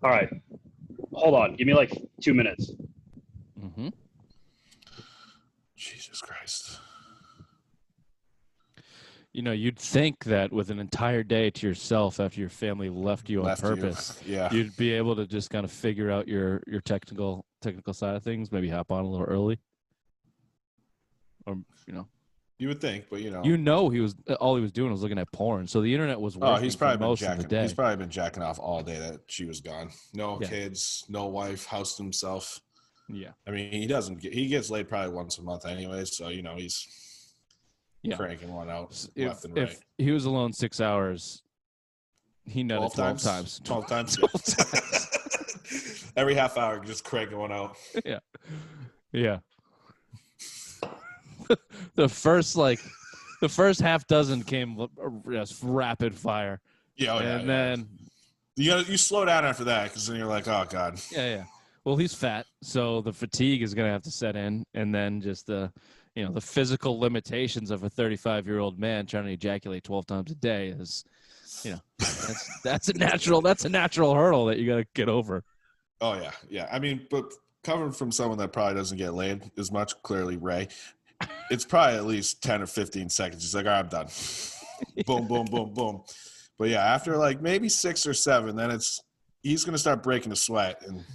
All right. Hold on. Give me like 2 minutes. Mm-hmm. Jesus Christ. You know, you'd think that with an entire day to yourself after your family left you on purpose, you'd be able to just kind of figure out your technical side of things, maybe hop on a little early. Or, you know. You would think, but you know. All he was doing was looking at porn. So the internet was working he's probably for most of the day. He's probably been jacking off all day that she was gone. No kids, no wife, housed himself. Yeah. I mean, he gets laid probably once a month anyway, so you know, he's cranking one out left and right. If he was alone 6 hours, he nutted 12 times. 12 times. 12 times. Every half hour, just cranking one out. Yeah. Yeah. The first half dozen came just rapid fire. Yeah, and then you slow down after that because then you're like, oh god. Yeah. Well, he's fat, so the fatigue is going to have to set in, and then just the physical limitations of a 35-year-old man trying to ejaculate 12 times a day is, that's a natural hurdle that you got to get over. Oh yeah. I mean, but coming from someone that probably doesn't get laid as much, clearly Ray, it's probably at least 10 or 15 seconds. He's like, all right, I'm done. Boom, boom, boom, boom. But yeah, after like maybe 6 or 7, then he's going to start breaking a sweat and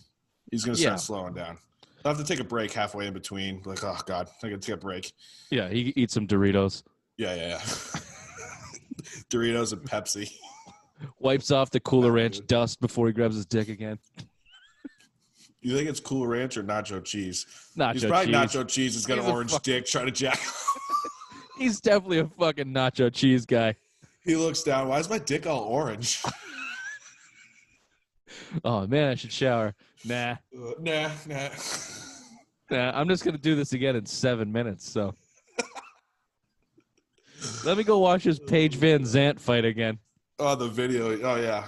he's going to start slowing down. I'll have to take a break halfway in between. Like, oh God, I got to take a break. Yeah, he eats some Doritos. Yeah. Doritos and Pepsi. Wipes off the Cooler Ranch dust before he grabs his dick again. You think it's Cool Ranch or nacho cheese? He's probably cheese. nacho cheese. He's got an orange dick trying to jack. He's definitely a fucking nacho cheese guy. He looks down. Why is my dick all orange? Oh, man, I should shower. Nah. Nah. I'm just going to do this again in 7 minutes, so. Let me go watch this Paige Van Zandt fight again. Oh, the video. Oh, yeah.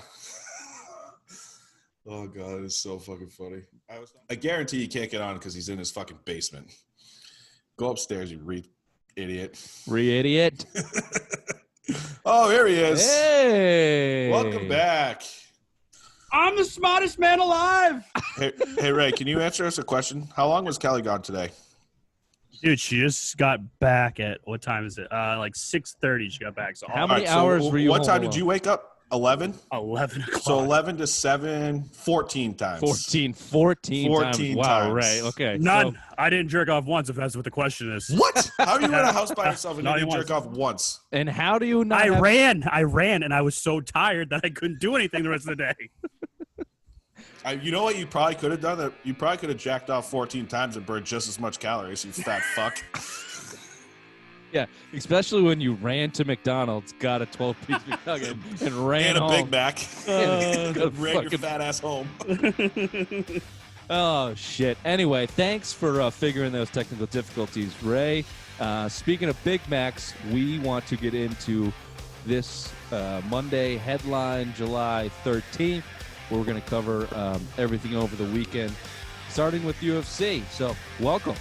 Oh, God, it's so fucking funny. I guarantee you can't get on because he's in his fucking basement. Go upstairs, you idiot. Idiot. Oh, here he is. Hey. Welcome back. I'm the smartest man alive. Hey, Ray, can you answer us a question? How long was Kelly gone today? Dude, she just got back at, what time is it? Like 6:30 she got back. So how many hours were you What time did you wake up? 11? 11 o'clock. So 11 to 7, 14 times. 14 times. Wow, times. Ray. Okay. None. So, I didn't jerk off once, if that's what the question is. What? How are you in a house by yourself and you didn't jerk off once? And how do you not I ran, and I was so tired that I couldn't do anything the rest of the day. You know what you probably could have done? That you probably could have jacked off 14 times and burned just as much calories, you fat fuck. Yeah, especially when you ran to McDonald's, got a 12-piece McNugget, and ran and a home. Big Mac. Ran your fat ass home. Oh, shit. Anyway, thanks for figuring those technical difficulties, Ray. Speaking of Big Macs, we want to get into this Monday headline, July 13th, where we're going to cover everything over the weekend, starting with UFC. So, welcome.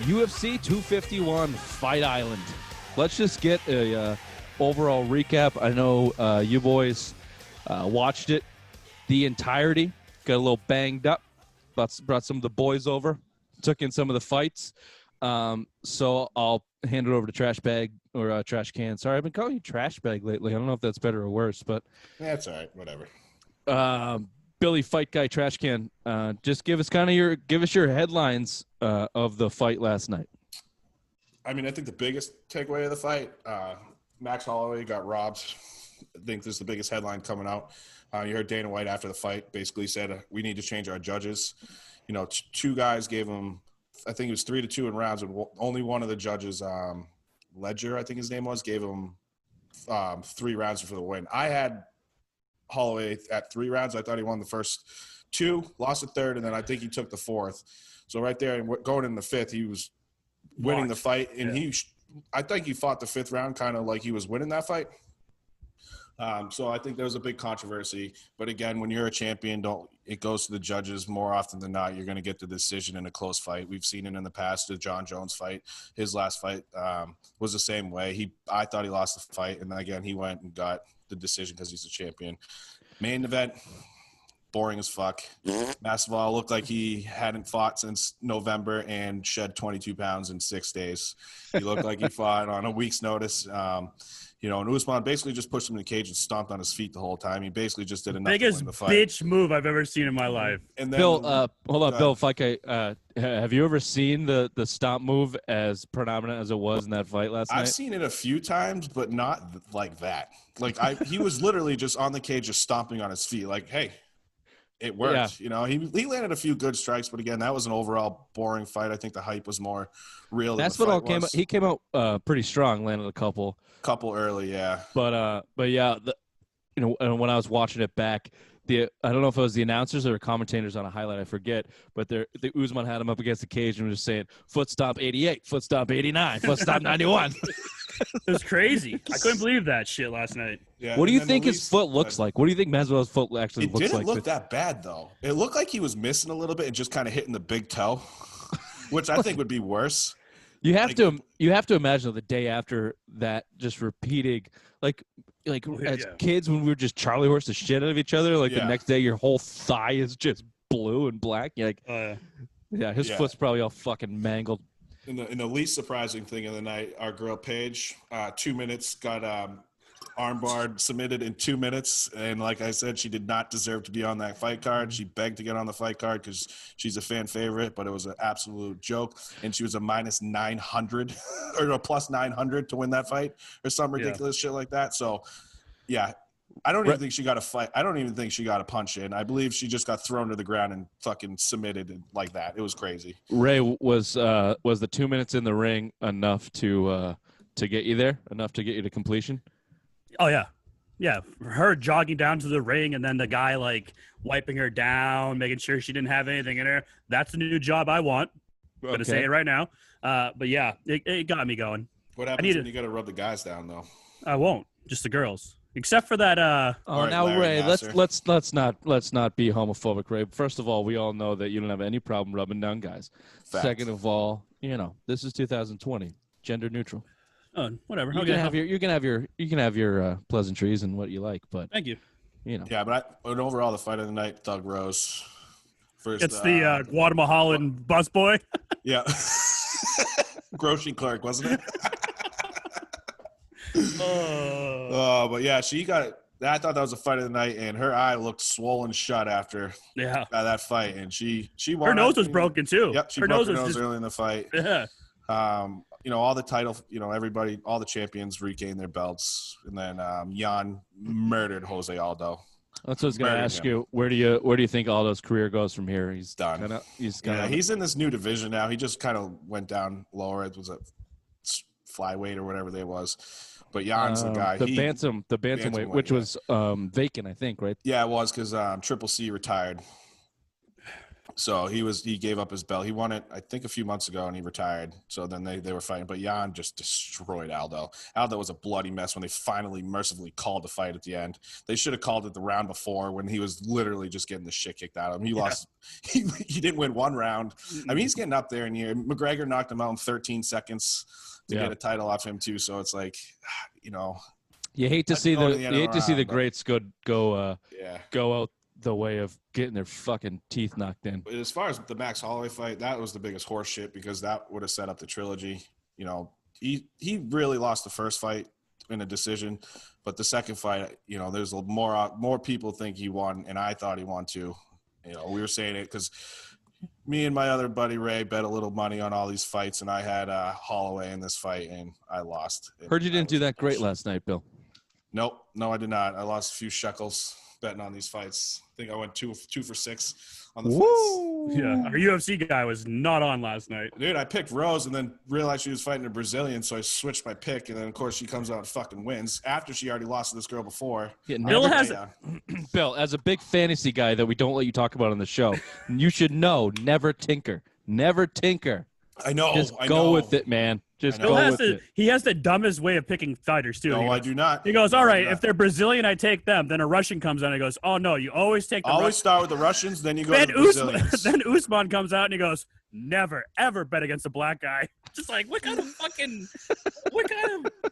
UFC 251 Fight Island. Let's just get a overall recap. I know you boys watched it the entirety. Got a little banged up. Brought some of the boys over. Took in some of the fights. So I'll hand it over to Trash Bag or Trash Can. Sorry, I've been calling you Trash Bag lately. I don't know if that's better or worse, but That's all right. Whatever. Billy Fight Guy Trash Can, just give us your headlines of the fight last night. I mean, I think the biggest takeaway of the fight, Max Holloway got robbed. I think this is the biggest headline coming out. You heard Dana White after the fight basically said, we need to change our judges. You know, two guys gave him, I think it was 3-2 in rounds, and only one of the judges, Ledger, I think his name was, gave him 3 rounds for the win. I had Holloway at 3 rounds. I thought he won the first 2, lost the third, and then I think he took the 4th. So right there, and going in the 5th, he was winning the fight, and I think he fought the 5th round kind of like he was winning that fight. So I think there was a big controversy. But again, when you're a champion, it goes to the judges more often than not. You're going to get the decision in a close fight. We've seen it in the past. The John Jones fight, his last fight was the same way. I thought he lost the fight, and then again he went and got the decision because he's a champion. Main event, boring as fuck. Masvidal looked like he hadn't fought since November and shed 22 pounds in 6 days. He looked like he fought on a week's notice. And Usman basically just pushed him in the cage and stomped on his feet the whole time. He basically just did enough biggest to win the fight. bitch move I've ever seen in my life. And then, Bill, hold on, Bill. If I could, have you ever seen the stomp move as predominant as it was in that fight last night? I've seen it a few times, but not like that. Like he was literally just on the cage, just stomping on his feet. Like, hey, it worked. Yeah. He landed a few good strikes, but again, that was an overall boring fight. I think the hype was more real. That's what all came out. He came out pretty strong, landed a couple early, yeah. But yeah, and when I was watching it back, I don't know if it was the announcers or the commentators on a highlight, I forget, but the Usman had him up against the cage and was just saying, foot stomp 88, foot stomp 89, foot stomp 91. It was crazy. I couldn't believe that shit last night. Yeah, what do you think his foot looks like? What do you think Masvidal's foot actually looks like? It didn't look that bad, though. It looked like he was missing a little bit and just kind of hitting the big toe, which I think would be worse. You have to imagine the day after that, just repeating, like as kids when we were just Charlie horse the shit out of each other. Like the next day, your whole thigh is just blue and black. You're like, his foot's probably all fucking mangled. In the least surprising thing of the night, our girl Paige, 2 minutes, got armbarred, submitted in 2 minutes. And like I said, she did not deserve to be on that fight card. She begged to get on the fight card because she's a fan favorite, but it was an absolute joke. And she was a minus 900 or a plus 900 to win that fight or some ridiculous shit like that. So, yeah. I don't even think she got a fight. I don't even think she got a punch in. I believe she just got thrown to the ground and fucking submitted like that. It was crazy. Ray, was the 2 minutes in the ring enough to get you there? Enough to get you to completion? Oh yeah. Her jogging down to the ring and then the guy like wiping her down, making sure she didn't have anything in her. That's the new job I want. I'm gonna say it right now. But yeah, it got me going. What happens when you got to rub the guys down though? I won't. Just the girls. Except for that. Right, now Larry Ray, Nasser. let's not be homophobic, Ray. First of all, we all know that you don't have any problem rubbing down guys. Fact. Second of all, this is 2020, gender neutral. Oh, whatever. You can have your pleasantries and what you like, but Thank you. Yeah, but overall, the fight of the night, Thug Rose. First, It's the Guatemalan busboy. Yeah. Grocery clerk, wasn't it? But yeah, she got. I thought that was a fight of the night, and her eye looked swollen shut after that fight, and she won. Her nose was broken too. Yep, she broke her nose early in the fight. Yeah. All the title, everybody, all the champions regained their belts, and then Jan murdered Jose Aldo. That's what I was going to ask you. Where do you think Aldo's career goes from here? He's done. He's in this new division now. He just kind of went down lower. It was a flyweight or whatever they was. But Jan's the guy. The bantamweight, which was vacant, I think, right? Yeah, it was because Triple C retired. So he gave up his belt. He won it, I think, a few months ago, and he retired. So then they were fighting. But Jan just destroyed Aldo. Aldo was a bloody mess when they finally mercifully called the fight at the end. They should have called it the round before when he was literally just getting the shit kicked out of him. He lost. He didn't win one round. I mean, he's getting up there in year. McGregor knocked him out in 13 seconds to get a title off him too. So it's like, you hate to see the greats go out the way of getting their fucking teeth knocked in. But as far as the Max Holloway fight, that was the biggest horse shit because that would have set up the trilogy. He really lost the first fight in a decision, but the second fight, there's more people think he won, and I thought he won too. We were saying it because me and my other buddy Ray bet a little money on all these fights, and I had Holloway in this fight, and I lost. Heard you didn't do that great last night, Bill. Nope. No, I did not. I lost a few shekels. betting on these fights. I think I went two for 6 on the Woo! Yeah, our UFC guy was not on last night. fights. Dude, I picked Rose and then realized she was fighting a Brazilian, so I switched my pick. And then, of course, she comes out and fucking wins after she already lost to this girl before. Yeah, Bill never- has Bill, as a big fantasy guy that we don't let you talk about on the show, you should know never tinker. Never tinker. I know. Just I go know. with it, man. Just I know. go Bill has with the it. he has the dumbest way of picking fighters too. No, he I goes, do not. he goes, No, all I right, do not. if they're Brazilian, I take them. Then a Russian comes out and he goes, oh no, you always take the Always Russian. start with the Russians, then you go Then to the Brazilians. then Usman comes out and he goes, never ever bet against a black guy. Just like what kind of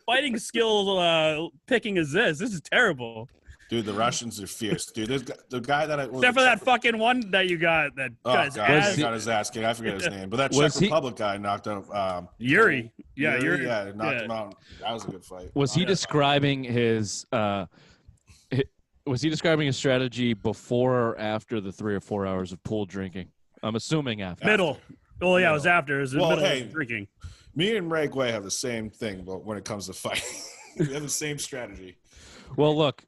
fighting skill picking is this? This is terrible. Dude, the Russians are fierce. Dude, the guy that I Except for that fucking one that you got that Oh, got his God, ass. he got his ass kicked. I forget his name. But that Was Czech he- Republic guy knocked out Yuri. Yeah, Yuri. Yeah, knocked Yeah. him out. That was a good fight. Was he Yeah. describing his was he describing his strategy before or after the 3 or 4 hours of pool drinking? I'm assuming after. Middle. Oh yeah, it was after. It was in the Well, middle hey. of drinking. Me and Ray Guay have the same thing, but when it comes to fighting, we have the same strategy. Well, look,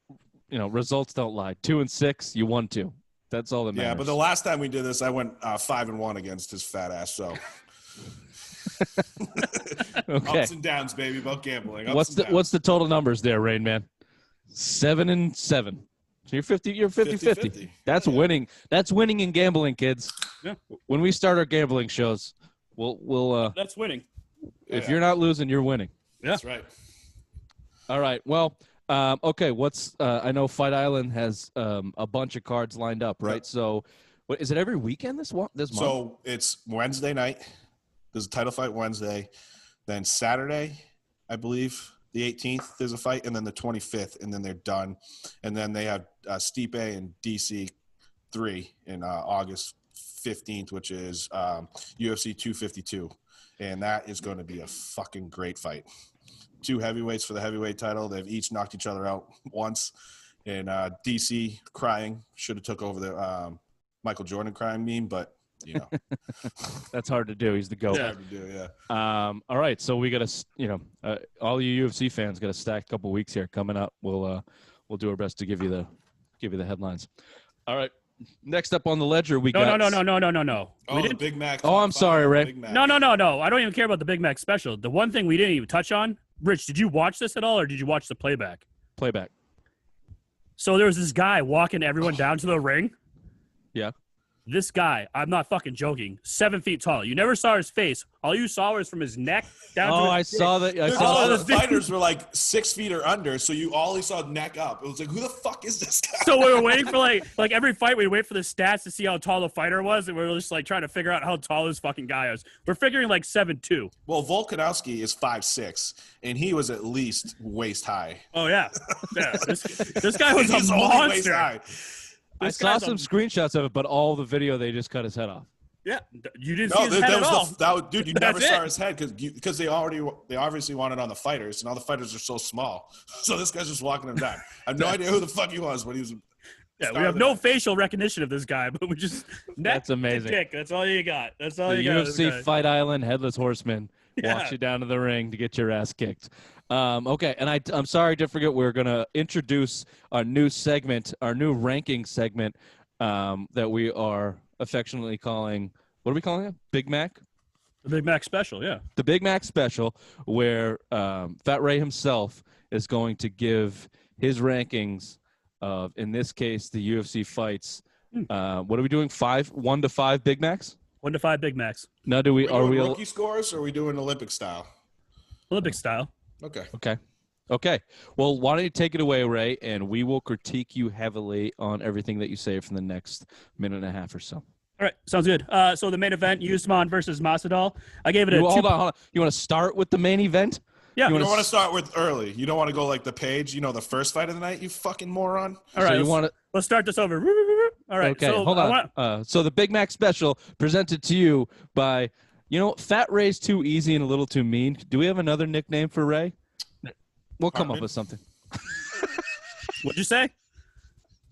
results don't lie. 2 and 6, you won 2. That's all that matters. Yeah, but the last time we did this, I went 5-1 against his fat ass. So okay. ups and downs, baby, about gambling. What's the total numbers there, Rain Man? 7 and 7. So you're 50-50. 50-50. That's Yeah. winning. That's winning in gambling, kids. Yeah. When we start our gambling shows, we'll That's winning. if you're not losing, you're winning. That's right. All right. Well, okay. I know Fight Island has a bunch of cards lined up, right? Yep. So, what is it every weekend this month? So it's Wednesday night. There's a title fight Wednesday. Then Saturday, I believe, the 18th, there's a fight. And then the 25th, and then they're done. And then they have Stipe and DC 3 in August 15th, which is UFC 252. And that is going to be a fucking great fight. 2 heavyweights for the heavyweight title. They've each knocked each other out once. And DC crying. Should have took over the Michael Jordan crying meme, but, That's hard to do. He's the GOAT. it's hard to do, yeah. All right. So we got to, all you UFC fans got a stacked couple weeks here coming up. We'll do our best to give you the headlines. All right. Next up on the ledger, we got No. Oh, We the didn't. Big Mac. Oh, I'm sorry, Ray. Big Mac. No. I don't even care about the Big Mac special. The one thing we didn't even touch on, Rich, did you watch this at all, or did you watch the playback? playback. So there was this guy walking everyone down to the ring. Yeah. This guy, I'm not fucking joking, 7 feet tall. You never saw his face. All you saw was from his neck down to Oh, his I dick. saw that. I Dude, saw all the the thing- fighters were like 6 feet or under, so you only saw neck up. It was like, who the fuck is this guy? So we were waiting for like every fight, we'd wait for the stats to see how tall the fighter was, and we were just like trying to figure out how tall this fucking guy was. We're figuring like 7'2". Well, Volkanovski is 5'6", and he was at least waist high. Oh yeah. This guy was He's a only waist monster. high. I This saw guy's some screenshots of it, but all the video they just cut his head off. Yeah, you didn't No, see his head at all. dude. You That's never it. saw his head because they obviously wanted on the fighters, and all the fighters are so small. So this guy's just walking him down. I have no idea who the fuck he was, but he was. Yeah, we have no facial recognition of this guy, but we just neck That's amazing. to dick. That's all you got. That's all The you got. this UFC guy. Fight Island Headless Horseman Yeah. walks you down to the ring to get your ass kicked. Okay, and I'm sorry to forget, we're going to introduce our new segment, our new ranking segment that we are affectionately calling, what are we calling it? Big Mac? The Big Mac special, yeah. The Big Mac special, where Fat Ray himself is going to give his rankings of, in this case, the UFC fights. What are we doing? 1 to 5 Big Macs? 1 to 5 Big Macs, Now, are we rookie scores, or are we doing Olympic style? Olympic style. Okay. Okay. Well, why don't you take it away, Ray, and we will critique you heavily on everything that you say for the next minute and a half or so. All right, sounds good. So the main event, Usman versus Masvidal. I gave it a Hold on. You want to start with the main event? Yeah. You wanna don't want to start with early. You don't want to go like the page, the first fight of the night, you fucking moron. All right, So you want to? let's start this over. All right. Okay. So Hold on. So the Big Mac special presented to you by, Fat Ray's too easy and a little too mean. Do we have another nickname for Ray? We'll come up Cartman. with something. What'd you say?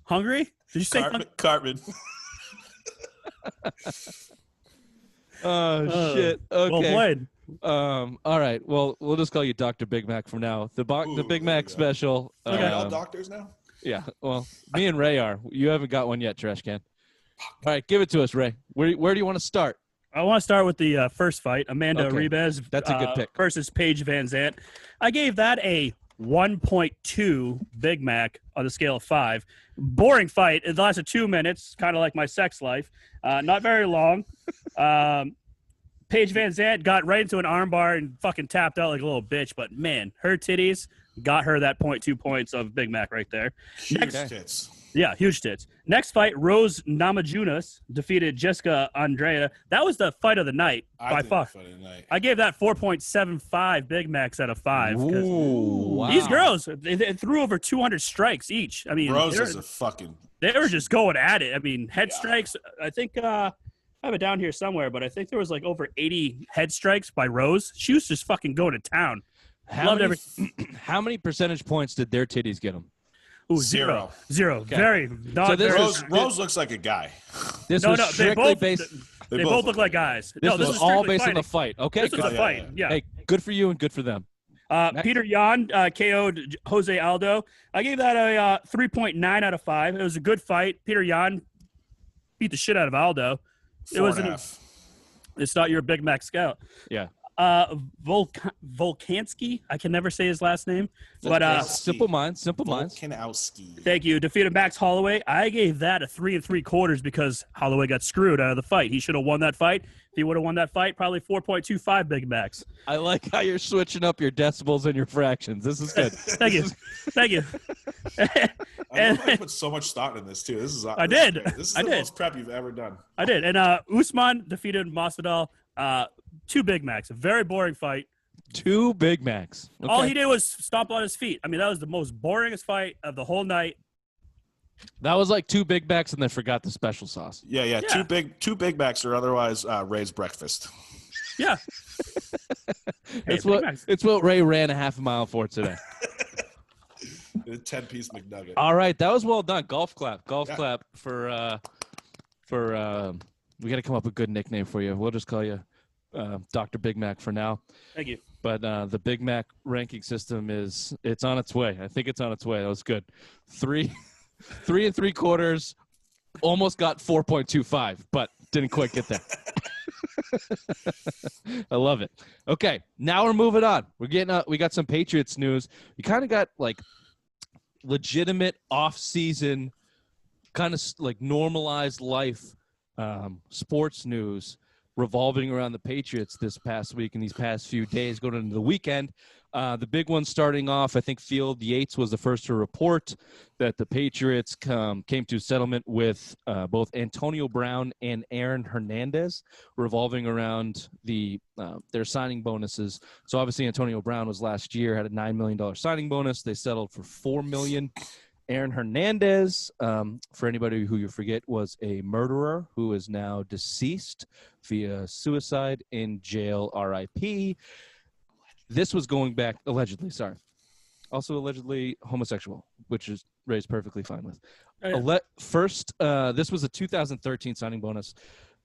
Hungry? Did you say Cartman. Oh shit. Okay. Well played. All right. Well, we'll just call you Dr. Big Mac from now. The Ooh, Big there Mac you go. special. Are we all doctors now? Yeah. Well, me and Ray are. You haven't got one yet, trash can. All right, give it to us, Ray. Where do you want to start? I want to start with the first fight, Amanda Ribas. That's a good pick. Versus Paige Van Zant. I gave that a 1.2 Big Mac on the scale of 5. Boring fight. It lasted 2 minutes, kind of like my sex life. Not very long. Paige Van Zant got right into an armbar and fucking tapped out like a little bitch. But, man, her titties got her that 0.2 points of Big Mac right there. Huge tits. Yeah, huge tits. Next fight, Rose Namajunas defeated Jessica Andrea. That was the fight of the night by far. I gave that 4.75 Big Macs out of 5. Ooh, wow. These girls, they threw over 200 strikes each. I mean, Rose is a fucking... They were just going at it. I mean, head strikes, I think... I have it down here somewhere, but I think there was like over 80 head strikes by Rose. She was just fucking going to town. How many percentage points did their titties get them? Ooh, zero. Okay. Very not. So Rose looks like a guy. They both look like guys. This was all based on the fight. Okay, this was a fight. Yeah. Hey, good for you and good for them. Peter Yan KO'd Jose Aldo. I gave that a 3.9 out of 5. It was a good fight. Peter Yan beat the shit out of Aldo. It's not your Big Mac scout. Yeah. Volkansky. I can never say his last name. But simple minds. Volkanovski. Thank you. Defeated Max Holloway. I gave that a 3 3/4 because Holloway got screwed out of the fight. He should have won that fight. If he would have won that fight, probably 4.25 Big Macs. I like how you're switching up your decibels and your fractions. This is good. Thank you. I put so much thought in this too. This is the most prep you've ever done. I did. And Usman defeated Masvidal. 2 Big Macs. A very boring fight. 2 Big Macs. Okay. All he did was stomp on his feet. I mean, that was the most boringest fight of the whole night. That was like 2 Big Macs and they forgot the special sauce. Yeah. Two Big Macs or otherwise Ray's breakfast. Yeah. It's what Ray ran a half a mile for today. A 10-piece McNugget. All right, that was well done. Golf clap for we got to come up with a good nickname for you. We'll just call you Dr. Big Mac for now. Thank you. But the Big Mac ranking system it's on its way. I think it's on its way. That was good. 3 3/4, almost got 4.25, but didn't quite get there. I love it. Okay, now we're moving on. We got some Patriots news. We kind of got like legitimate off-season, kind of like normalized life sports news revolving around the Patriots this past week and these past few days going into the weekend. The big one starting off, I think Field Yates was the first to report that the Patriots came to settlement with both Antonio Brown and Aaron Hernandez revolving around their signing bonuses. So obviously Antonio Brown was last year, had a $9 million signing bonus. They settled for $4 million. Aaron Hernandez, for anybody who you forget, was a murderer who is now deceased via suicide in jail, RIP. This was going back, allegedly, also allegedly homosexual, which is Ray's perfectly fine with. Oh, yeah. This was a 2013 signing bonus.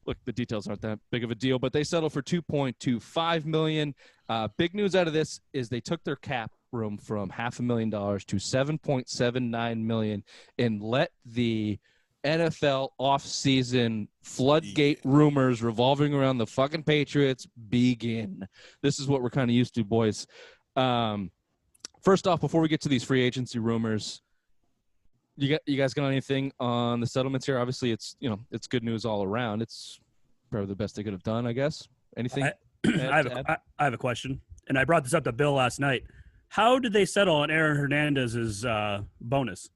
Look, the details aren't that big of a deal, but they settled for $2.25 million. Big news out of this is they took their cap room from $500,000 to $7.79 million and let the NFL offseason floodgate rumors revolving around the fucking Patriots begin. This is what we're kind of used to, boys. First off, before we get to these free agency rumors, you guys got anything on the settlements here? Obviously, it's good news all around. It's probably the best they could have done, I guess. Anything? I have a question, and I brought this up to Bill last night. How did they settle on Aaron Hernandez's bonus?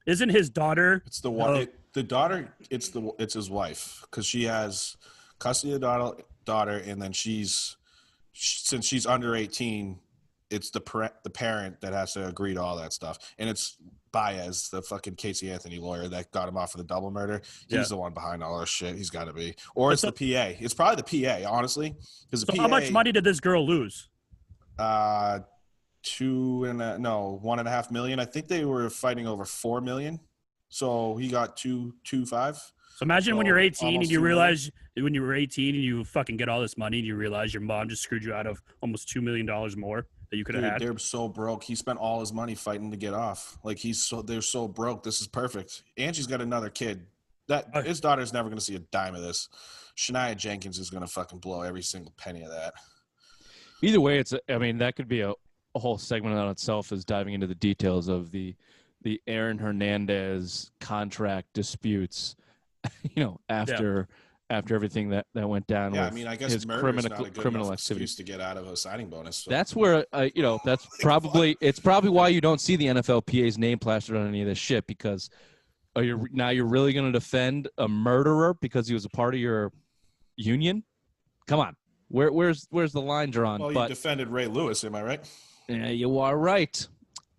Isn't his daughter? It's the one. The daughter. It's his wife because she has custody of the daughter, and then since she's under 18, it's the parent that has to agree to all that stuff, and it's Baez, the fucking Casey Anthony lawyer that got him off for the double murder. He's the one behind all this shit. He's got to be, or it's the PA. It's probably the PA, honestly. Because how much money did this girl lose? $1.5 million. I think they were fighting over $4 million. So he got 2.25. So imagine when you're 18 and you realize when you were 18 and you fucking get all this money and you realize your mom just screwed you out of almost $2 million more that you could have Dude, had. they're so broke. He spent all his money fighting to get off. Like they're so broke. This is perfect. Angie's got another kid. His daughter's never going to see a dime of this. Shania Jenkins is going to fucking blow every single penny of that. Either way, that could be a whole segment on itself, is diving into the details of the Aaron Hernandez contract disputes, after everything that went down. Yeah, with I guess his murder is not a good criminal enough activity excuse to get out of a signing bonus. So. That's where that's probably why you don't see the NFLPA's name plastered on any of this shit, because you're really going to defend a murderer because he was a part of your union? Come on. Where's the line drawn? Well, you defended Ray Lewis, am I right? Yeah, you are right.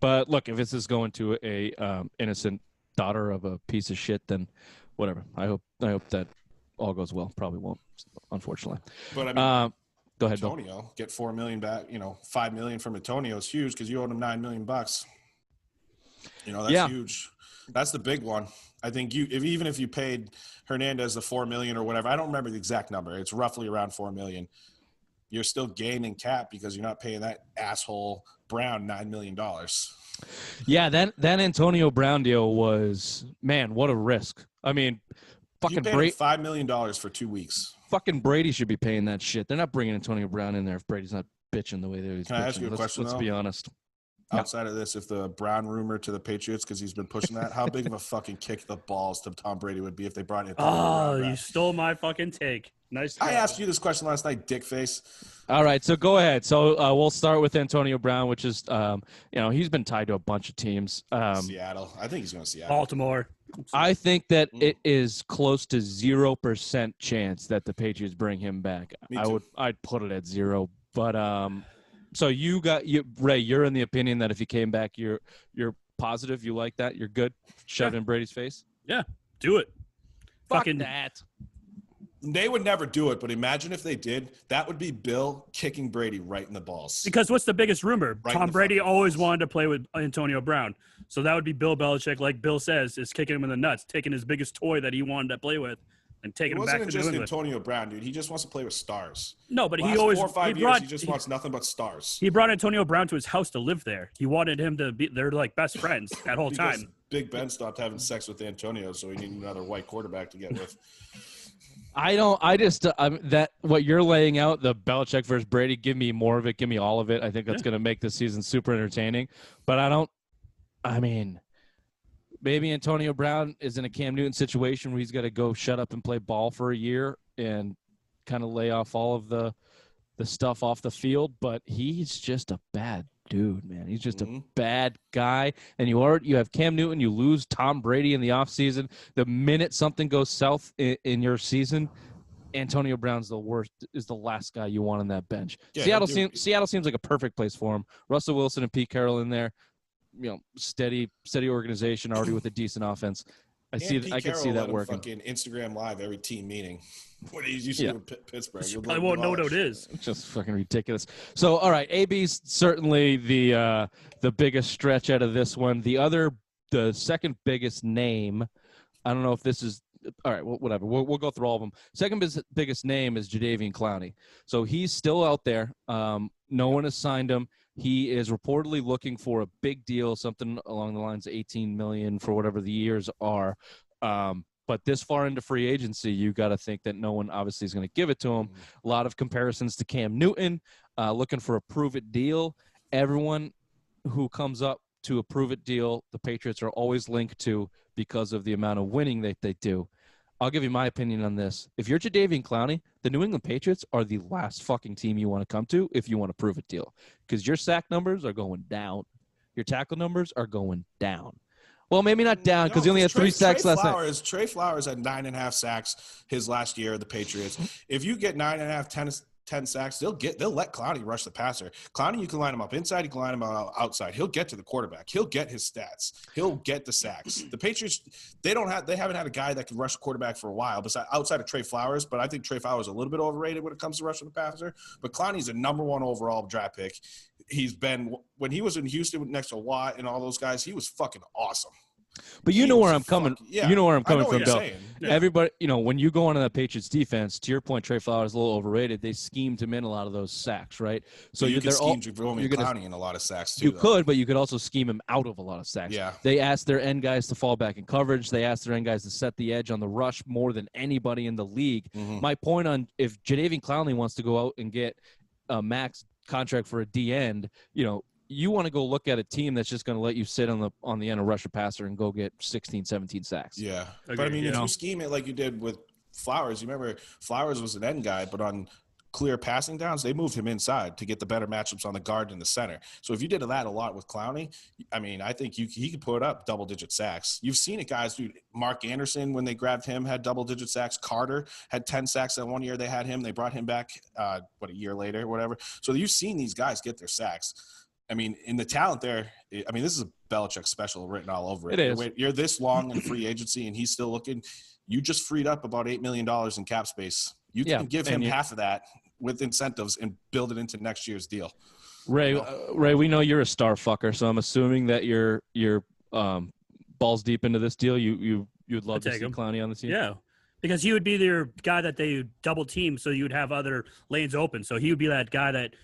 But look, if this is going to a innocent daughter of a piece of shit, then whatever. I hope that all goes well. Probably won't, unfortunately. But go ahead, Antonio, Bill. get $4 million back. $5 million from Antonio is huge because you owed him $9 million. That's huge. That's the big one. I think even if you paid Hernandez the $4 million or whatever, I don't remember the exact number. It's roughly around $4 million. You're still gaining cap because you're not paying that asshole Brown $9 million. Yeah, that Antonio Brown deal was, man, what a risk. Fucking Brady, $5 million for 2 weeks. Fucking Brady should be paying that shit. They're not bringing Antonio Brown in there if Brady's not bitching the way they're bitching. Can I ask you a question, Let's be honest. Outside of this, if the Brown rumor to the Patriots, because he's been pushing that, how big of a fucking kick the balls to Tom Brady would be if they brought in? You stole my fucking take. Nice. I asked you this question last night, dickface. All right, so go ahead. So we'll start with Antonio Brown, which is, he's been tied to a bunch of teams. Seattle. I think he's going to Seattle. Baltimore. I think that it is close to 0% chance that the Patriots bring him back. I'd put it at 0. But so Ray, you're in the opinion that if he came back, you're positive, you like that, you're good, shoved in Brady's face. Yeah, do it. Fuck Fucking that. They would never do it, but imagine if they did. That would be Bill kicking Brady right in the balls. Because what's the biggest rumor? Right Tom Brady always wanted to play with Antonio Brown. So that would be Bill Belichick, like Bill says, is kicking him in the nuts, taking his biggest toy that he wanted to play with and taking him back to New England. It wasn't just Antonio Brown, dude. He just wants to play with stars. No, but he always 4 or 5 years, he just wants nothing but stars. He brought Antonio Brown to his house to live there. He wanted him to be. They're like best friends that whole time. Big Ben stopped having sex with Antonio, so he needed another white quarterback to get with. That what you're laying out, the Belichick versus Brady, give me more of it, give me all of it. I think that's going to make this season super entertaining. But maybe Antonio Brown is in a Cam Newton situation where he's got to go shut up and play ball for a year and kind of lay off all of the stuff off the field. But he's just a bad dude, man. He's just a bad guy. And you have Cam Newton, you lose Tom Brady in the offseason. The minute something goes south in your season, Antonio Brown's is the last guy you want on that bench. Yeah, Seattle seems like a perfect place for him. Russell Wilson and Pete Carroll in there. Steady organization already with a decent offense. I can see that working. Fucking Instagram Live every team meeting. What he's used to do in Pittsburgh. I won't know what it is. Just fucking ridiculous. So, all right, AB's certainly the biggest stretch out of this one. The second biggest name, I don't know if this is all right. Well, whatever. We'll go through all of them. Second biggest name is Jadeveon Clowney. So he's still out there. No one has signed him. He is reportedly looking for a big deal, something along the lines of $18 million for whatever the years are. But this far into free agency, you got to think that no one obviously is going to give it to him. A lot of comparisons to Cam Newton, looking for a prove-it deal. Everyone who comes up to a prove-it deal, the Patriots are always linked to because of the amount of winning that they do. I'll give you my opinion on this. If you're Jadeveon Clowney, the New England Patriots are the last fucking team you want to come to if you want a prove-it deal, because your sack numbers are going down. Your tackle numbers are going down. Well, maybe not down because he only had 3 sacks last night. Trey Flowers had 9.5 sacks his last year at the Patriots. If you get 9.5, 10 sacks, they'll let Clowney rush the passer. Clowney, you can line him up inside, you can line him up outside. He'll get to the quarterback. He'll get his stats. He'll get the sacks. The Patriots, they haven't had a guy that can rush the quarterback for a while, outside of Trey Flowers, but I think Trey Flowers is a little bit overrated when it comes to rushing the passer. But Clowney's a number 1 overall draft pick. When he was in Houston next to Watt and all those guys, he was fucking awesome. But you know where I'm coming. You know where I'm coming from, Bill. everybody, when you go into that Patriots defense, to your point, Trey Flowers is a little overrated. They schemed him in a lot of those sacks, right? So you can scheme Jabroni Clowney in a lot of sacks too. You could, but you could also scheme him out of a lot of sacks. Yeah. They asked their end guys to fall back in coverage. They asked their end guys to set the edge on the rush more than anybody in the league. Mm-hmm. My point on if Jadeveon Clowney wants to go out and get a max contract for a D end, you want to go look at a team that's just going to let you sit on the end of rusher passer and go get 16, 17 sacks. Yeah. But I mean, if you scheme it like you did with Flowers, you remember Flowers was an end guy, but on clear passing downs, they moved him inside to get the better matchups on the guard and the center. So if you did that a lot with Clowney, I mean, I think he could put up double-digit sacks. You've seen it, guys. Dude, Mark Anderson, when they grabbed him, had double-digit sacks. Carter had 10 sacks that one year they had him. They brought him back, a year later, whatever. So you've seen these guys get their sacks. I mean, in the talent there, I mean, this is a Belichick special written all over it. It is. You're this long in free agency, and he's still looking. You just freed up about $8 million in cap space. You can give him half of that with incentives and build it into next year's deal. Ray, we know you're a star fucker, so I'm assuming that you're balls deep into this deal. You'd love to see Clowney on the team. Yeah, because he would be their guy that they double team, so you would have other lanes open. So he would be that guy that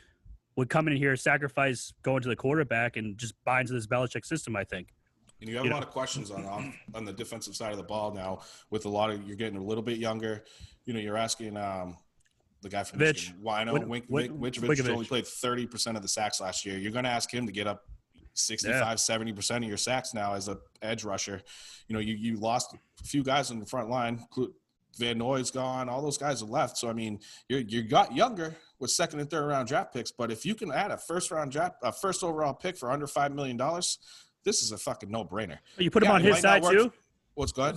would come in here, sacrifice going to the quarterback, and just buy into this Belichick system, I think. And you have a lot of questions on the defensive side of the ball now. With you're getting a little bit younger. You're asking the guy from Michigan, Winovich only played 30% of the sacks last year. You're going to ask him to get up 65-70% of your sacks now as an edge rusher. You lost a few guys on the front line. Van Noy's gone. All those guys have left. So, I mean, you got younger with second and third round draft picks. But if you can add a first overall pick for under $5 million, this is a fucking no-brainer. You put him on his side too? What's good?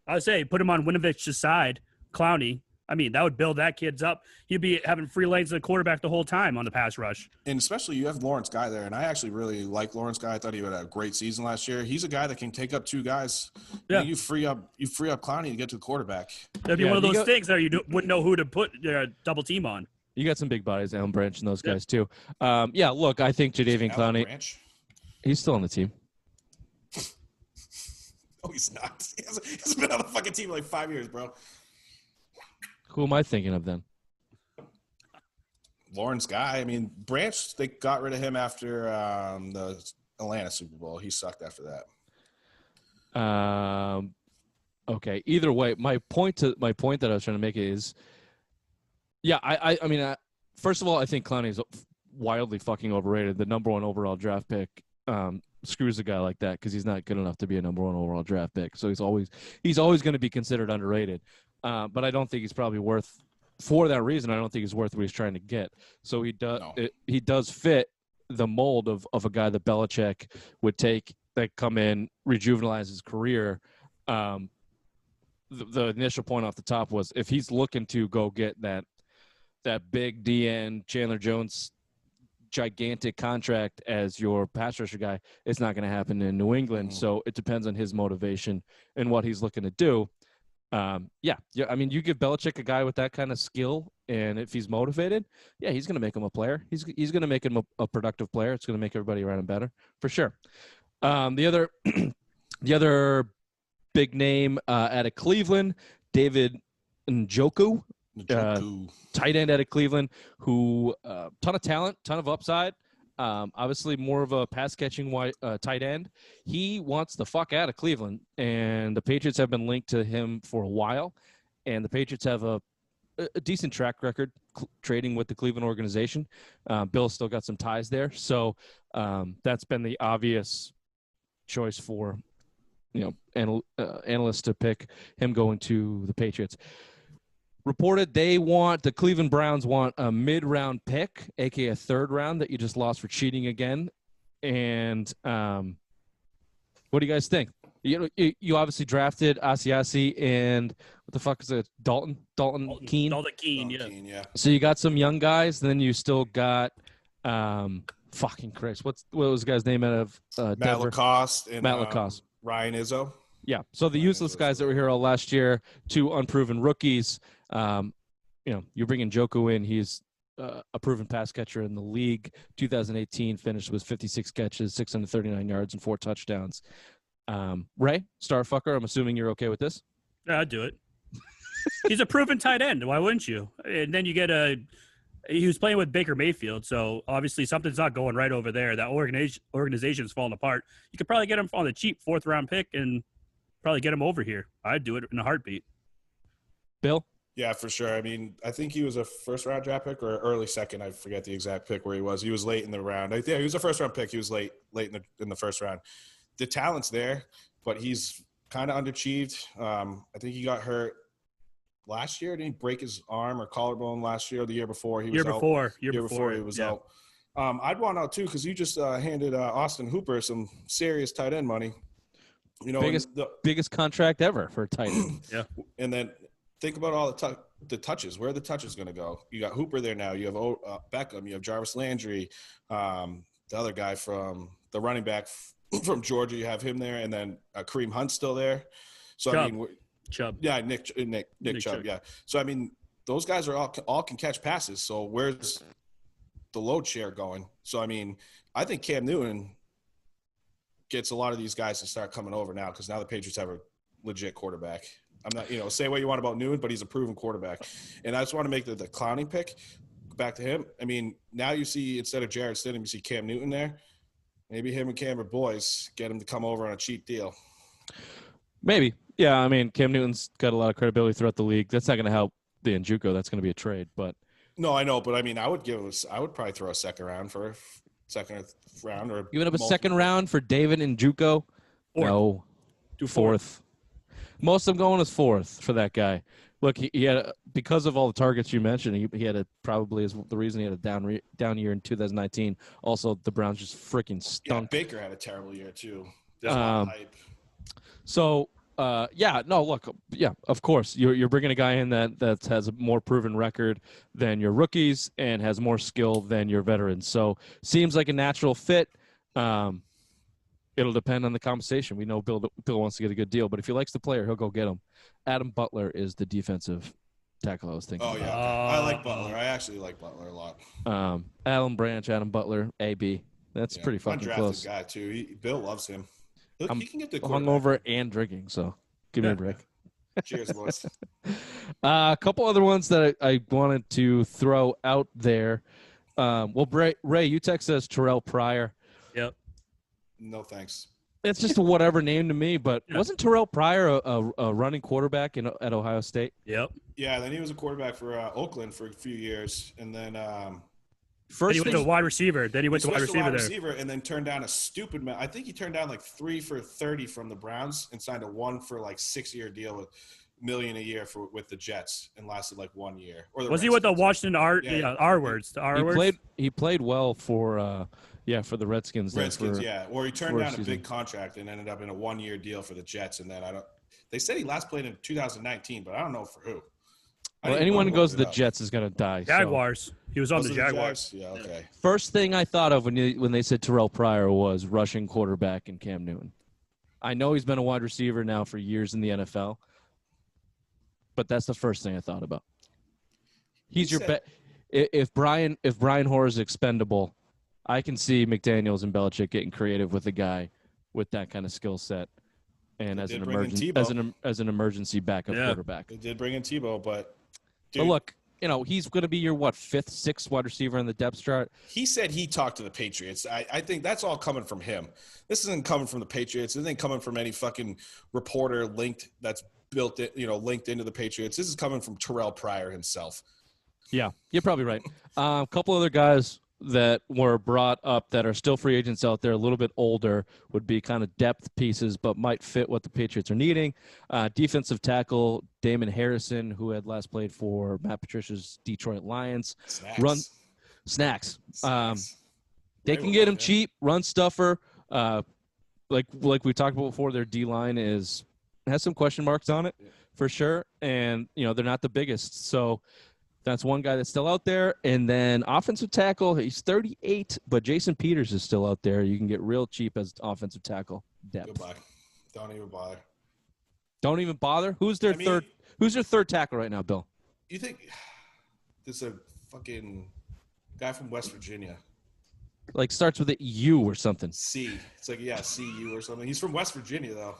I would say put him on Winovich's side, Clowney. I mean, that would build that kid's up. He'd be having free lanes to the quarterback the whole time on the pass rush. And especially you have Lawrence Guy there, and I actually really like Lawrence Guy. I thought he had a great season last year. He's a guy that can take up two guys. Yeah. You free up Clowney to get to the quarterback. That'd be one of those things that you wouldn't know who to put double team on. You got some big bodies, Alan Branch and those guys too. Look, I think Jadeveon Clowney, he's still on the team. No, he's not. He hasn't been on the fucking team in like 5 years, bro. Who am I thinking of then? Lawrence Guy. I mean, Branch, they got rid of him after the Atlanta Super Bowl. He sucked after that. Okay. Either way, my point that I was trying to make is, I mean, first of all, I think Clowney is wildly fucking overrated. The number one overall draft pick screws a guy like that because he's not good enough to be a number one overall draft pick. So he's always going to be considered underrated. But I don't think he's probably worth, for that reason, I don't think he's worth what he's trying to get. So he does fit the mold of a guy that Belichick would take, that come in, rejuvenalize his career. The initial point off the top was if he's looking to go get that big DN Chandler Jones gigantic contract as your pass rusher guy, it's not going to happen in New England. Mm-hmm. So it depends on his motivation and what he's looking to do. I mean, you give Belichick a guy with that kind of skill, and if he's motivated, he's going to make him a player. He's going to make him a productive player. It's going to make everybody around him better, for sure. The other big name out of Cleveland, David Njoku, tight end out of Cleveland, who ton of talent, ton of upside. Obviously more of a pass-catching tight end. He wants the fuck out of Cleveland, and the Patriots have been linked to him for a while, and the Patriots have a decent track record trading with the Cleveland organization. Bill's still got some ties there, so that's been the obvious choice for analysts to pick him going to the Patriots. Reported the Cleveland Browns want a mid-round pick, aka a third round that you just lost for cheating again. And what do you guys think? You obviously drafted Asiasi and what the fuck is it? Dalton Keene. Dalton Keene, yeah. So you got some young guys, then you still got fucking Chris. What was the guy's name out of Matt Lacoste and Matt Lacoste. Ryan Izzo. Yeah. So the useless guys that were here all last year, two unproven rookies. You're bringing Njoku in. He's a proven pass catcher in the league. 2018 finished with 56 catches, 639 yards, and 4 touchdowns. Ray, Starfucker, I'm assuming you're okay with this? Yeah, I'd do it. He's a proven tight end. Why wouldn't you? And then you get he was playing with Baker Mayfield, so obviously something's not going right over there. That organization's falling apart. You could probably get him on the cheap 4th-round pick and probably get him over here. I'd do it in a heartbeat. Bill? Yeah, for sure. I mean, I think he was a first-round draft pick or early second. I forget the exact pick where he was. He was late in the round. Yeah, he was a first-round pick. He was late in the first round. The talent's there, but he's kind of underachieved. I think he got hurt last year. Didn't he break his arm or collarbone last year or the year before? Year before he was out. I'd want out too because you just handed Austin Hooper some serious tight end money. You know, biggest contract ever for a tight end. Yeah. And then think about all the touches. Where are the touches going to go? You got Hooper there now. You have Beckham. You have Jarvis Landry. The other guy from the running back from Georgia. You have him there, and then Kareem Hunt's still there. So Chubb. I mean, Chubb. Yeah, Nick Chubb. Yeah. So I mean, those guys are all can catch passes. So where's the load share going? So I mean, I think Cam Newton gets a lot of these guys to start coming over now because now the Patriots have a legit quarterback. I'm not, say what you want about Newton, but he's a proven quarterback. And I just want to make the clowning pick back to him. I mean, now you see instead of Jarrett Stidham, you see Cam Newton there. Maybe him and Cam are boys. Get him to come over on a cheap deal. Maybe. Yeah, I mean, Cam Newton's got a lot of credibility throughout the league. That's not going to help the Njoku. That's going to be a trade. But no, I know. But I mean, I would probably throw a second round or giving up a second round for David Njoku. No, do fourth. Most of them going as 4th for that guy. Look, he had because of all the targets you mentioned, he had probably is the reason he had a down year in 2019. Also, the Browns just freaking stunk. Yeah, Baker had a terrible year too. There's a lot of hype. So, of course, you're bringing a guy in that has a more proven record than your rookies and has more skill than your veterans. So, seems like a natural fit. It'll depend on the compensation. We know Bill wants to get a good deal, but if he likes the player, he'll go get him. Adam Butler is the defensive tackle I was thinking. Oh, yeah. I like Butler. I actually like Butler a lot. Alan Branch, Adam Butler, AB. That's pretty fucking close. Undrafted guy, too. Bill loves him. Look, he can get the hungover and drinking, so give me a break. Cheers, boys. A couple other ones that I wanted to throw out there. Ray, you text us Terrell Pryor. Yep. No, thanks. It's just a whatever name to me, but wasn't Terrell Pryor a running quarterback at Ohio State? Yep. Yeah, then he was a quarterback for Oakland for a few years, and then he went to wide receiver. Then he went to wide receiver and then turned down a stupid I think he turned down like 3 for $30 from the Browns and signed a 1 for like 6-year deal with $1 million a year with the Jets and lasted like 1 year. Or was he with the Washington R words? The R words. He played well for the Redskins. Or he turned down a big contract and ended up in a 1-year deal for the Jets, and then they said he last played in 2019, but I don't know for who. Well, anyone who goes to the Jets is going to die. Jaguars. So. He was on the Jaguars. Yeah, okay. First thing I thought of when they said Terrell Pryor was rushing quarterback and Cam Newton. I know he's been a wide receiver now for years in the NFL, but that's the first thing I thought about. He's your bet. If Brian Hoare is expendable, I can see McDaniels and Belichick getting creative with a guy with that kind of skill set. And as an emergency backup quarterback. They did bring in Tebow, but look, he's going to be your 5th, 6th wide receiver in the depth chart. He said he talked to the Patriots. I think that's all coming from him. This isn't coming from the Patriots. This isn't coming from any fucking reporter linked into the Patriots. This is coming from Terrell Pryor himself. Yeah, you're probably right. A couple other guys that were brought up that are still free agents out there, a little bit older, would be kind of depth pieces, but might fit what the Patriots are needing. Defensive tackle Damon Harrison, who had last played for Matt Patricia's Detroit Lions. Snacks. They can get him cheap, run stuffer. Like we talked about before, their D-line has some question marks on it for sure, and they're not the biggest, so. That's one guy that's still out there. And then offensive tackle, he's 38, but Jason Peters is still out there. You can get real cheap as offensive tackle depth. Goodbye. Don't even bother. Who's their third tackle right now, Bill? You think there's a fucking guy from West Virginia? Like starts with a U or something. C. It's like, CU or something. He's from West Virginia, though.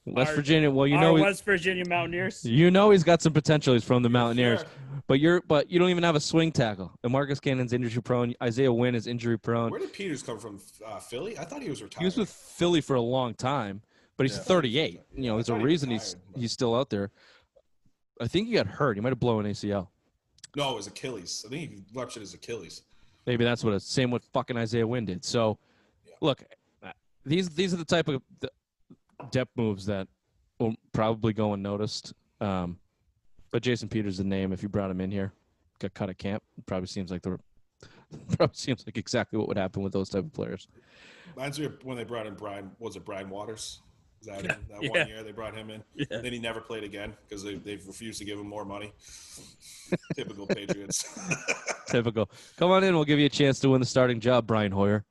West Our- Virginia. Well, Our West Virginia Mountaineers. he's got some potential. He's from the Mountaineers, Sure. but you don't even have a swing tackle. And Marcus Cannon's injury prone. Isaiah Wynn is injury prone. Where did Peters come from? Philly? I thought he was retired. He was with Philly for a long time, but he's Yeah, 38. yeah, There's a I thought he reason retired, but- he's still out there. I think he got hurt. He might have blown an ACL. No, it was Achilles. I think he ruptured his Achilles. Maybe that's what same what fucking Isaiah Wynn did. So, look, these are the type of depth moves that will probably go unnoticed. But Jason Peters, the name, if you brought him in here, got cut at camp, probably seems like exactly what would happen with those type of players. Reminds me of when they brought in Brian Waters? Is that him? That Yeah. 1 year they brought him in? Yeah. Then he never played again because they've refused to give him more money. Typical Patriots. Typical. Come on in. We'll give you a chance to win the starting job, Brian Hoyer.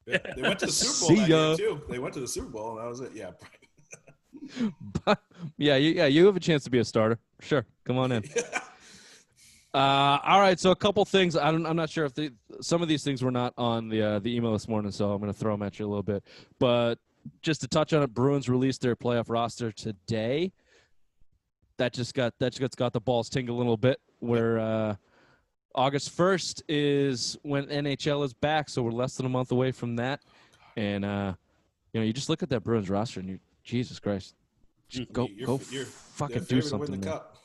Yeah, they went to the Super Bowl See that ya. year too. They went to the Super Bowl and that was it. Yeah, But, you have a chance to be a starter. Sure. Come on in. All right, so a couple things. I'm not sure if some of these things were not on the email this morning, so I'm going to throw them at you a little bit. But just to touch on it, Bruins released their playoff roster today. That just got the balls tingling a little bit. Where August 1st is when NHL is back, so we're less than a month away from that. And you just look at that Bruins roster and Jesus Christ, go fucking do something. To win the man. cup.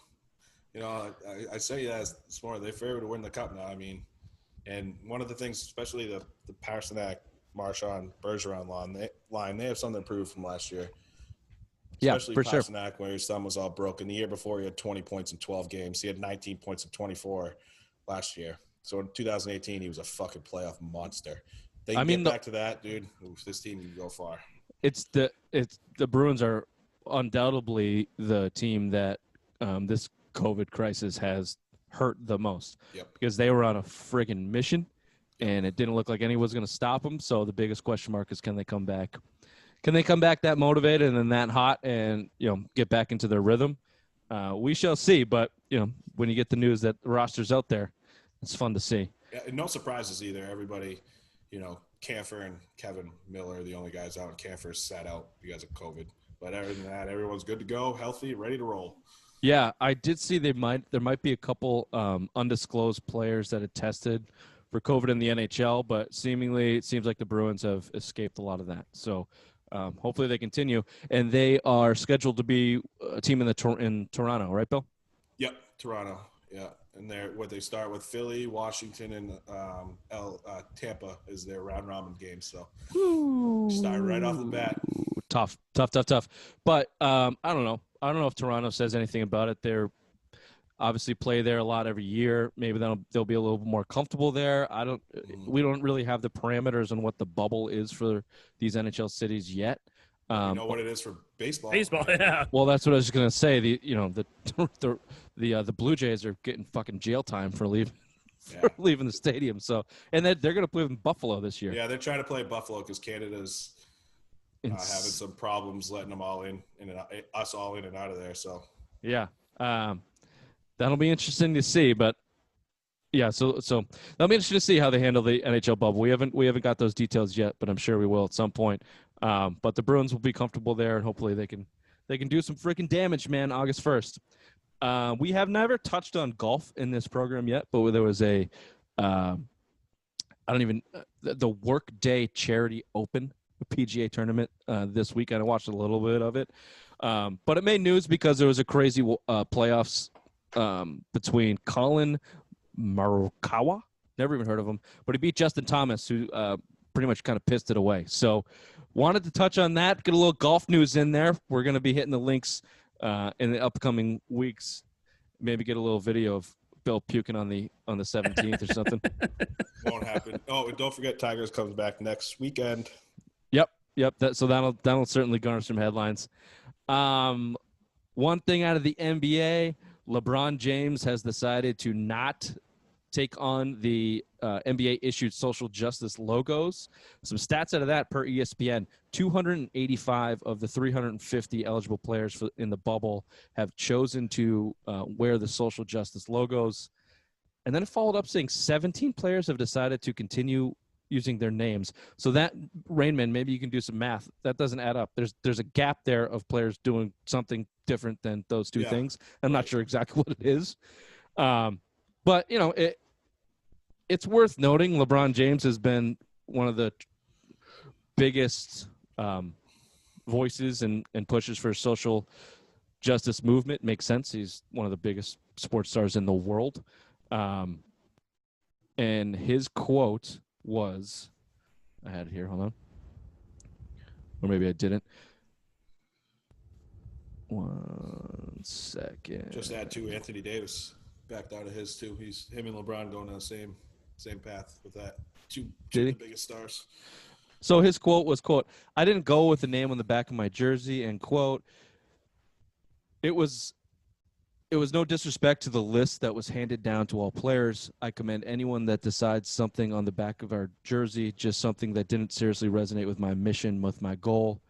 I say this morning, they're favored to win the cup now. I mean, and one of the things, especially the Pastrnak, Marchand, Bergeron line, they have something to prove from last year. Yeah, Especially for sure. Pastrnak, where his thumb was all broken. The year before, he had 20 points in 12 games. He had 19 points in 24 last year. So in 2018, he was a fucking playoff monster. They can get back to that, dude. This team can go far. It's the Bruins are undoubtedly the team that this COVID crisis has hurt the most. Yep. Because they were on a friggin' mission, and it didn't look like anyone was going to stop them. So the biggest question mark is, can they come back? Can they come back that motivated and that hot and get back into their rhythm? We shall see. But when you get the news that the roster's out there, it's fun to see. Yeah, and no surprises either. Everybody, Canfer and Kevin Miller are the only guys out, and Canfer sat out because of COVID. But other than that, everyone's good to go, healthy, ready to roll. Yeah, I did see there might be a couple undisclosed players that had tested for COVID in the NHL, but seemingly it seems like the Bruins have escaped a lot of that. So hopefully they continue, and they are scheduled to be a team in Toronto, right, Bill? Yep, Toronto. Yeah, and they start with Philly, Washington, and Tampa is their round robin game. So start right off the bat. Tough. But I don't know. I don't know if Toronto says anything about it. They're obviously play there a lot every year. Maybe they'll be a little more comfortable there. We don't really have the parameters on what the bubble is for these NHL cities yet. You know what it is for baseball. Baseball, yeah. Well, that's what I was going to say. The Blue Jays are getting fucking jail time for leaving the stadium. So, and they're going to play in Buffalo this year. Yeah, they're trying to play Buffalo because Canada's having some problems letting them all in and us all in and out of there. So yeah, that'll be interesting to see. But yeah, so that'll be interesting to see how they handle the NHL bubble. We haven't got those details yet, but I'm sure we will at some point. But the Bruins will be comfortable there, and hopefully they can do some freaking damage, man. August 1st. We have never touched on golf in this program yet, but there was the Workday Charity Open PGA tournament this week. I watched a little bit of it, but it made news because there was a crazy playoffs between Colin Morikawa. Never even heard of him, but he beat Justin Thomas, who pretty much kind of pissed it away. So wanted to touch on that, get a little golf news in there. We're going to be hitting the links in the upcoming weeks. Maybe get a little video of Bill puking on the 17th or something. won't happen. Oh, and don't forget Tigers comes back next weekend. Yep. So that'll certainly garner some headlines. One thing out of the NBA, LeBron James has decided to not take on the NBA issued social justice logos. Some stats out of that per ESPN: 285 of the 350 eligible players in the bubble have chosen to wear the social justice logos. And then it followed up saying 17 players have decided to continue using their names. So that, Rainman, maybe you can do some math. That doesn't add up. There's a gap there of players doing something different than those two things. I'm not sure exactly what it is. But, you know, it's worth noting LeBron James has been one of the biggest voices and pushes for social justice movement. Makes sense. He's one of the biggest sports stars in the world. And his quote was, I had it here, hold on. Or maybe I didn't. 1 second. Just add to Anthony Davis backed out of his too. Him and LeBron going on the same path with that. Two of the biggest stars. So his quote was, quote, I didn't go with the name on the back of my jersey, and quote, it was no disrespect to the list that was handed down to all players. I commend anyone that decides something on the back of our jersey, just something that didn't seriously resonate with my mission, with my goal.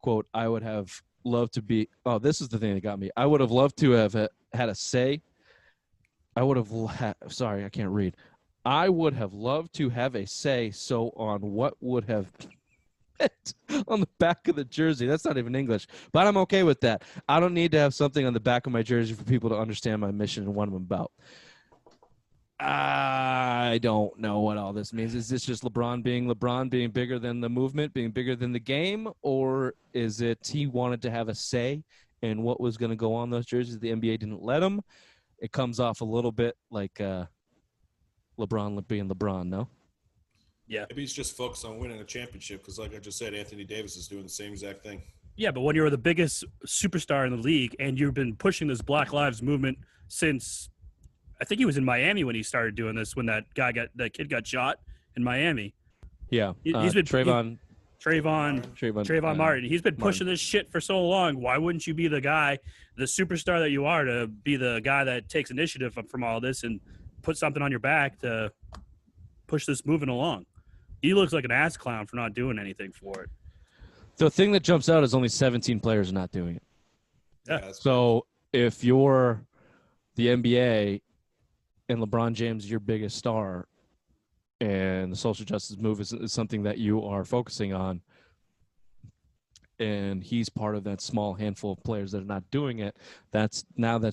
Quote, I would have loved to be – oh, this is the thing that got me. I would have loved to have had a say. I would have – sorry, I can't read. I would have loved to have a say so on what would have – on the back of the jersey. That's not even English, but I'm okay with that. I don't need to have something on the back of my jersey for people to understand my mission and what I'm about. I don't know what all this means. Is this just LeBron being bigger than the movement, being bigger than the game, or is it he wanted to have a say in what was going to go on those jerseys? The NBA didn't let him. It comes off a little bit like LeBron being LeBron, no? Yeah. Maybe he's just focused on winning a championship because, like I just said, Anthony Davis is doing the same exact thing. Yeah, but when you're the biggest superstar in the league and you've been pushing this Black Lives movement since I think he was in Miami when he started doing this, when that kid got shot in Miami. Yeah. He's been Trayvon Martin. He's been pushing this shit for so long. Why wouldn't you be the guy, the superstar that you are, to be the guy that takes initiative from all this and put something on your back to push this movement along? He looks like an ass clown for not doing anything for it. The thing that jumps out is only 17 players are not doing it. Yeah. So if you're the NBA and LeBron James is your biggest star and the social justice movement is something that you are focusing on, and he's part of that small handful of players that are not doing it, that's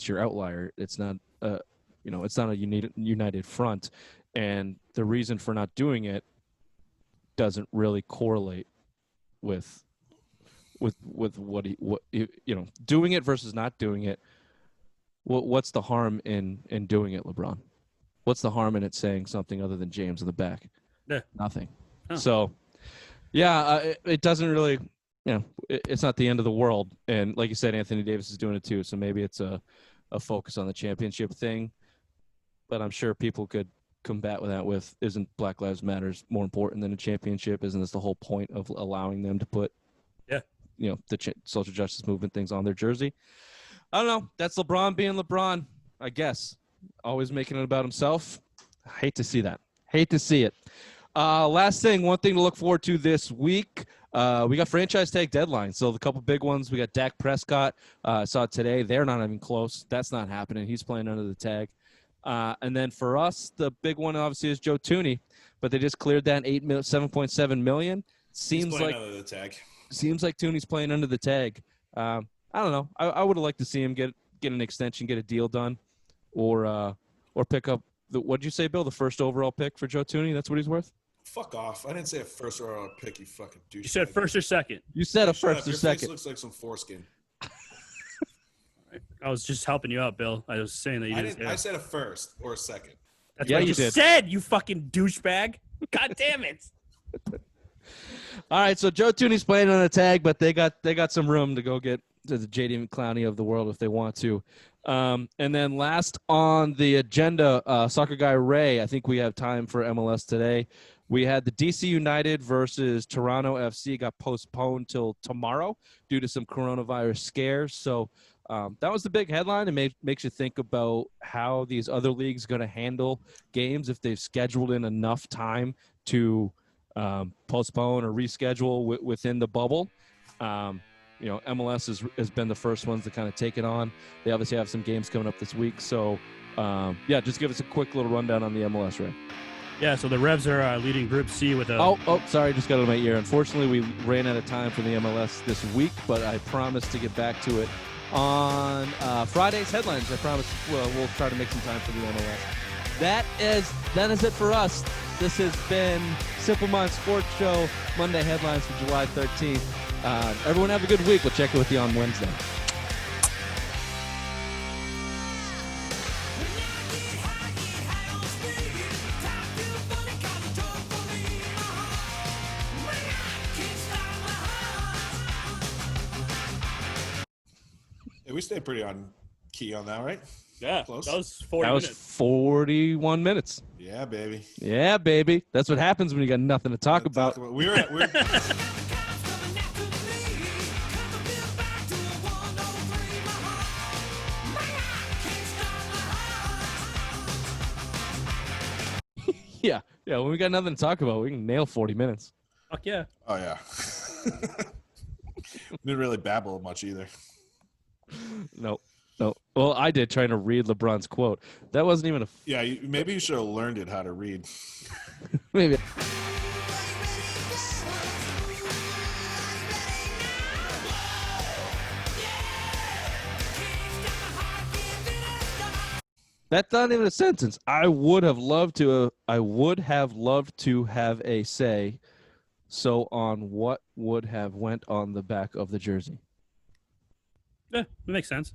your outlier. It's not it's not a united front. And the reason for not doing it doesn't really correlate with what doing it versus not doing it. What's the harm in doing it, LeBron? What's the harm in it saying something other than James in the back? Yeah. Nothing. Oh. So, it doesn't really, it's not the end of the world. And like you said, Anthony Davis is doing it too. So maybe it's a focus on the championship thing. But I'm sure people could combat with that with, isn't Black Lives Matters more important than a championship? Isn't this the whole point of allowing them to put the social justice movement things on their jersey? I don't know. That's LeBron being LeBron, I guess. Always making it about himself. I hate to see that. Hate to see it. Last thing, one thing to look forward to this week. We got franchise tag deadline. So the couple big ones, we got Dak Prescott. I saw it today. They're not even close. That's not happening. He's playing under the tag. And then for us, the big one obviously is Joe Thuney, but they just cleared that $7.7 million. Seems like under the tag. Seems like Thuney's playing under the tag. I don't know. I would have liked to see him get an extension, get a deal done, or pick up what'd you say, Bill? The first overall pick for Joe Thuney? That's what he's worth? Fuck off! I didn't say a first overall pick. You fucking douche. You said first or second. You said a first or Your second. face looks like some foreskin. I was just helping you out, Bill. I was saying that you didn't. I said a first or a second. That's Yeah, what you you did. said, you fucking douchebag. God damn it. All right, so Joe Thuney's playing on the tag, but they got some room to go get to the J.D. McClowney of the world if they want to. And then last on the agenda, soccer guy Ray, I think we have time for MLS today. We had the DC United versus Toronto FC got postponed till tomorrow due to some coronavirus scares. So that was the big headline. It makes you think about how these other leagues going to handle games if they've scheduled in enough time to postpone or reschedule within the bubble. MLS has been the first ones to kind of take it on. They obviously have some games coming up this week. So, just give us a quick little rundown on the MLS, Ray. Yeah, so the Revs are leading Group C with a. Oh, sorry, just got out of my ear. Unfortunately, we ran out of time for the MLS this week, but I promised to get back to it on Friday's headlines. I promise we'll try to make some time for the MLS. That is it for us. This has been Simple Mind Sports Show, Monday headlines for July 13th. Everyone have a good week. We'll check in with you on Wednesday. Yeah, we stayed pretty on key on that, right? Yeah, Close. that was 40 That was minutes. 41 minutes. Yeah, baby. Yeah, baby. That's what happens when you got nothing to talk about. We're Yeah. When we got nothing to talk about, we can nail 40 minutes. Fuck yeah. Oh yeah. Didn't really babble much either. No. Well, I did trying to read LeBron's quote. That wasn't even a. Yeah, maybe you should have learned it how to read. Maybe. That's not even a sentence. I would have loved to have a say. So on what would have went on the back of the jersey. Yeah, that makes sense.